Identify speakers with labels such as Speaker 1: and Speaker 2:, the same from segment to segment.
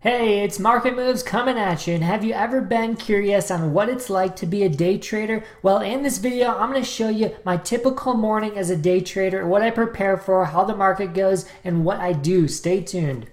Speaker 1: Hey, it's Market Moves coming at you, and have you ever been curious on what it's like to be a day trader? Well, in this video, I'm going to show you my typical morning as a day trader, what I prepare for, how the market goes, and what I do. Stay tuned.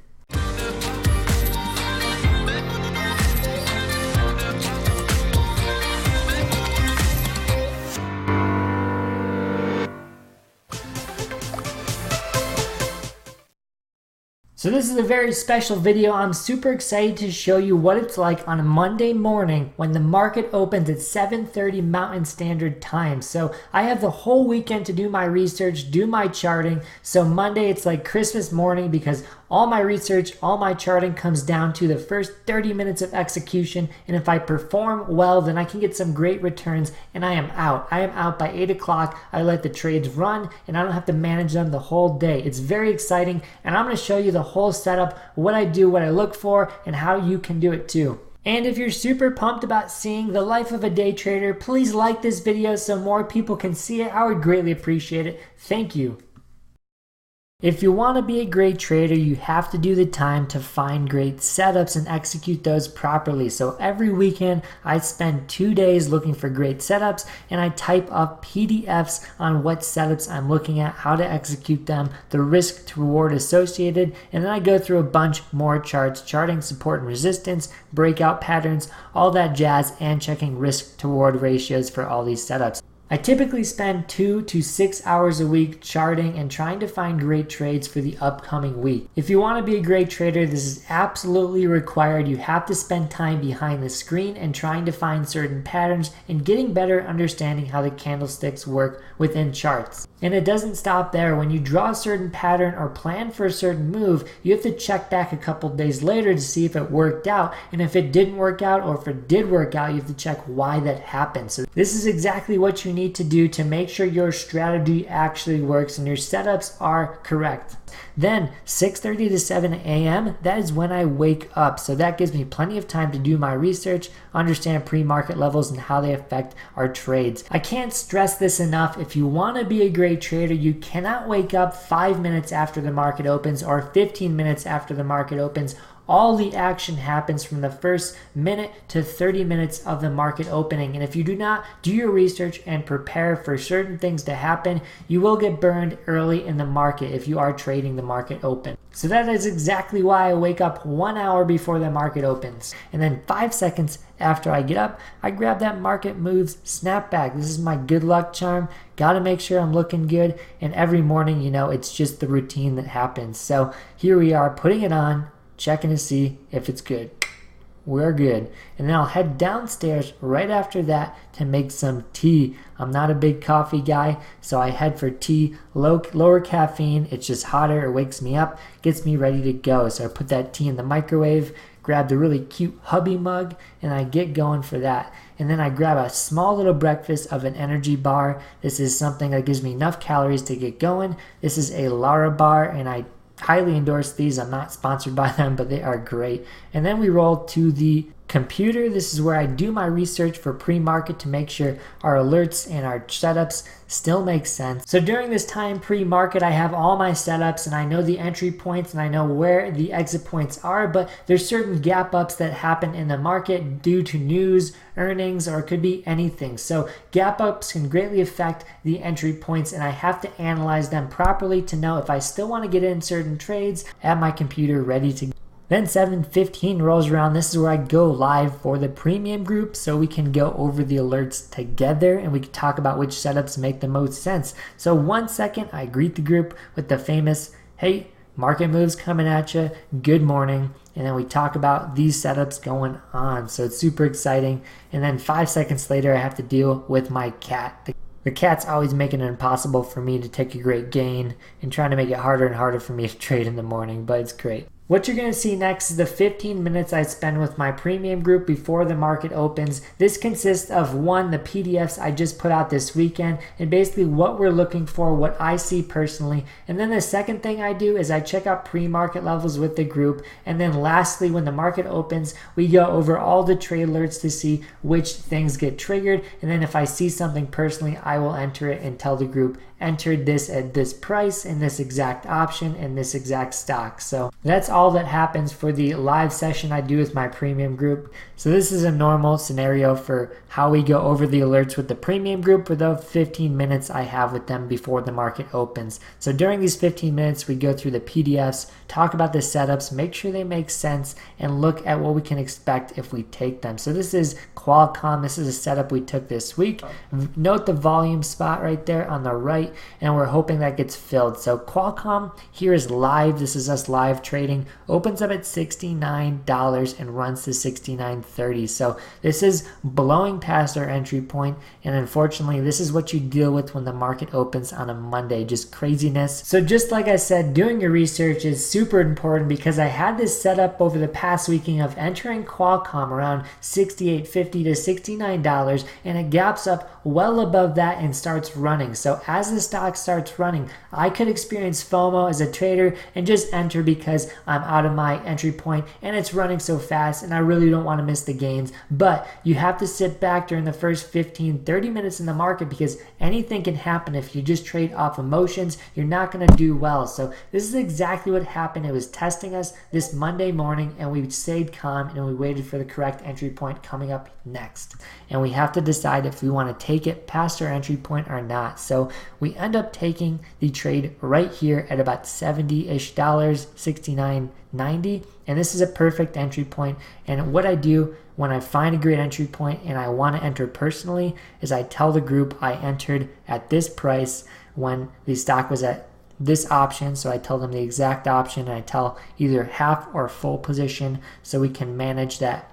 Speaker 1: So this is a very special video. I'm super excited to show you what it's like on a Monday morning when the market opens at 7:30 Mountain Standard Time. So I have the whole weekend to do my research, do my charting. So Monday it's like Christmas morning because all my research, all my charting comes down to the first 30 minutes of execution. And if I perform well, then I can get some great returns and I am out. I am out by 8 o'clock. I let the trades run and I don't have to manage them the whole day. It's very exciting, and I'm going to show you the whole setup, what I do, what I look for, and how you can do it too. And if you're super pumped about seeing the life of a day trader, please like this video so more people can see it. I would greatly appreciate it. Thank you. If you want to be a great trader, you have to do the time to find great setups and execute those properly. So every weekend, I spend 2 days looking for great setups, and I type up PDFs on what setups I'm looking at, how to execute them, the risk to reward associated, and then I go through a bunch more charts, charting support and resistance, breakout patterns, all that jazz, and checking risk to reward ratios for all these setups. I typically spend 2 to 6 hours a week charting and trying to find great trades for the upcoming week. If you want to be a great trader, this is absolutely required. You have to spend time behind the screen and trying to find certain patterns and getting better understanding how the candlesticks work within charts. And it doesn't stop there. When you draw a certain pattern or plan for a certain move, you have to check back a couple days later to see if it worked out. And if it didn't work out, or if it did work out, you have to check why that happened. So this is exactly what you need to do to make sure your strategy actually works and your setups are correct. Then 6:30 to 7 a.m., that is when I wake up. So that gives me plenty of time to do my research, understand pre-market levels and how they affect our trades. I can't stress this enough. If you want to be a great trader, you cannot wake up 5 minutes after the market opens or 15 minutes after the market opens. All the action happens from the first minute to 30 minutes of the market opening. And if you do not do your research and prepare for certain things to happen, you will get burned early in the market if you are trading the market open. So that is exactly why I wake up 1 hour before the market opens. And then 5 seconds after I get up, I grab that Market Moves snapback. This is my good luck charm. Got to make sure I'm looking good. And every morning, it's just the routine that happens. So here we are putting it on, checking to see if it's good. We're good. And then I'll head downstairs right after that to make some tea. I'm not a big coffee guy, so I head for tea, lower caffeine. It's just hotter, it wakes me up, gets me ready to go. So I put that tea in the microwave, grab the really cute hubby mug, and I get going for that. And then I grab a small little breakfast of an energy bar. This is something that gives me enough calories to get going. This is a Lara bar, and I highly endorse these. I'm not sponsored by them, but they are great. And then we roll to the computer. This is where I do my research for pre-market to make sure our alerts and our setups still make sense. So during this time pre-market, I have all my setups and I know the entry points and I know where the exit points are, but there's certain gap ups that happen in the market due to news, earnings, or it could be anything. So gap ups can greatly affect the entry points, and I have to analyze them properly to know if I still want to get in certain trades at my computer ready to go. Then 7:15 rolls around. This is where I go live for the premium group so we can go over the alerts together and we can talk about which setups make the most sense. So 1 second, I greet the group with the famous, "Hey, market moves coming at you. Good morning." And then we talk about these setups going on. So it's super exciting. And then 5 seconds later, I have to deal with my cat. The cat's always making it impossible for me to take a great gain and trying to make it harder and harder for me to trade in the morning, but it's great. What you're going to see next is the 15 minutes I spend with my premium group before the market opens. This consists of the PDFs I just put out this weekend and basically what we're looking for, what I see personally. And then the second thing I do is I check out pre-market levels with the group. And then lastly, when the market opens, we go over all the trade alerts to see which things get triggered. And then if I see something personally, I will enter it and tell the group entered this at this price in this exact option and this exact stock. So that's all that happens for the live session I do with my premium group. So this is a normal scenario for how we go over the alerts with the premium group for the 15 minutes I have with them before the market opens. So during these 15 minutes, we go through the PDFs, talk about the setups, make sure they make sense, and look at what we can expect if we take them. So this is Qualcomm. This is a setup we took this week. Note the volume spot right there on the right, and we're hoping that gets filled. So Qualcomm here is live. This is us live trading. Opens up at $69 and runs to $69.30. So this is blowing past our entry point, and unfortunately this is what you deal with when the market opens on a Monday, just craziness. So just like I said, doing your research is super important, because I had this set up over the past weekend of entering Qualcomm around $68.50 to $69, and it gaps up well above that and starts running. So as the stock starts running, I could experience FOMO as a trader and just enter because I'm out of my entry point and it's running so fast and I really don't want to miss the gains. But you have to sit back during the first 15-30 minutes in the market, because anything can happen. If you just trade off emotions, you're not going to do well. So this is exactly what happened. It was testing us this Monday morning, and we stayed calm and we waited for the correct entry point coming up next. And we have to decide if we want to take it past our entry point or not. So we end up taking the trade right here at about $70-ish, $69.90, and this is a perfect entry point. And what I do when I find a great entry point and I want to enter personally is I tell the group I entered at this price when the stock was at this option. So I tell them the exact option, and I tell either half or full position so we can manage that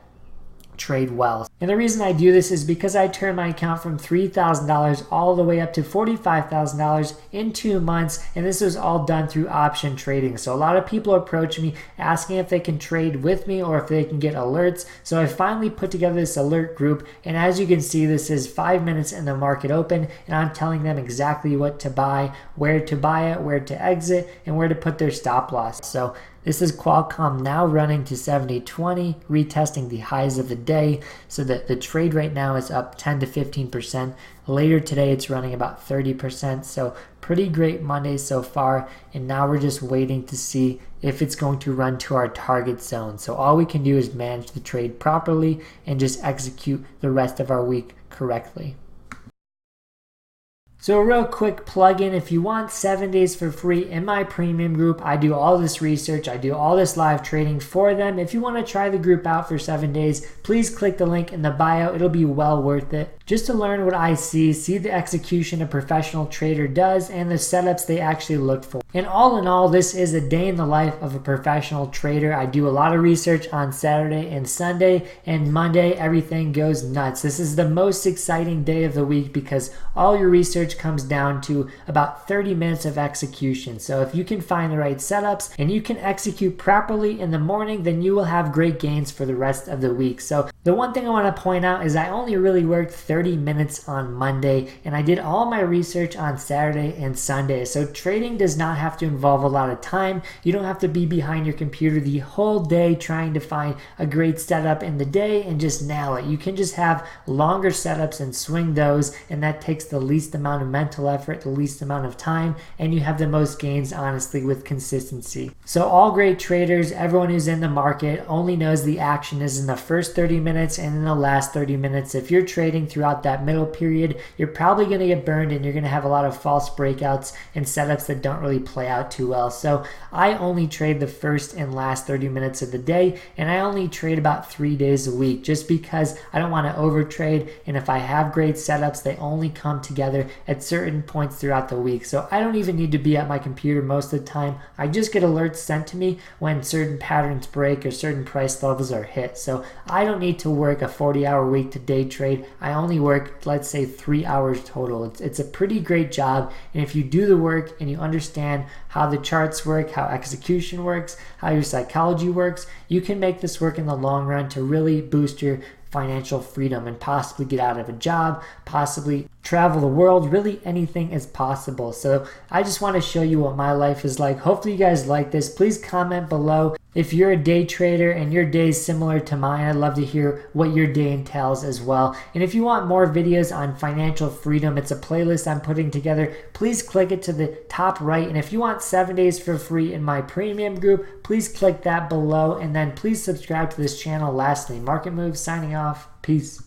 Speaker 1: trade well. And the reason I do this is because I turned my account from $3,000 all the way up to $45,000 in 2 months, and this was all done through option trading. So a lot of people approach me asking if they can trade with me or if they can get alerts. So I finally put together this alert group, and as you can see, this is 5 minutes in the market open, and I'm telling them exactly what to buy, where to buy it, where to exit, and where to put their stop loss. So this is Qualcomm now running to 70.20, retesting the highs of the day. So that the trade right now is up 10 to 15%. Later today, it's running about 30%. So pretty great Monday so far. And now we're just waiting to see if it's going to run to our target zone. So all we can do is manage the trade properly and just execute the rest of our week correctly. So a real quick plug-in, if you want 7 days for free in my premium group, I do all this research, I do all this live trading for them. If you want to try the group out for 7 days, please click the link in the bio. It'll be well worth it. Just to learn what I see the execution a professional trader does, and the setups they actually look for. And all in all, this is a day in the life of a professional trader. I do a lot of research on Saturday and Sunday, and Monday everything goes nuts. This is the most exciting day of the week because all your research comes down to about 30 minutes of execution. So if you can find the right setups and you can execute properly in the morning, then you will have great gains for the rest of the week. So the one thing I want to point out is I only really worked 30 minutes on Monday, and I did all my research on Saturday and Sunday. So trading does not have to involve a lot of time. You don't have to be behind your computer the whole day trying to find a great setup in the day and just nail it. You can just have longer setups and swing those, and that takes the least amount of mental effort, the least amount of time, and you have the most gains, honestly, with consistency. So all great traders, everyone who's in the market, only knows the action is in the first 30 minutes and in the last 30 minutes. If you're trading throughout that middle period, you're probably going to get burned and you're going to have a lot of false breakouts and setups that don't really play out too well. So I only trade the first and last 30 minutes of the day, and I only trade about 3 days a week just because I don't want to overtrade, and if I have great setups, they only come together at certain points throughout the week. So I don't even need to be at my computer most of the time. I just get alerts sent to me when certain patterns break or certain price levels are hit. So I don't need to work a 40-hour week to day trade. I only work, let's say, 3 hours total. It's a pretty great job, and if you do the work and you understand how the charts work, how execution works, how your psychology works, you can make this work in the long run to really boost your financial freedom and possibly get out of a job, possibly travel the world. Really anything is possible. So I just want to show you what my life is like. Hopefully you guys like this. Please comment below if you're a day trader and your day is similar to mine. I'd love to hear what your day entails as well. And if you want more videos on financial freedom, it's a playlist I'm putting together. Please click it to the top right. And if you want 7 days for free in my premium group, please click that below. And then please subscribe to this channel. Lastly, Market Moves signing off. Peace.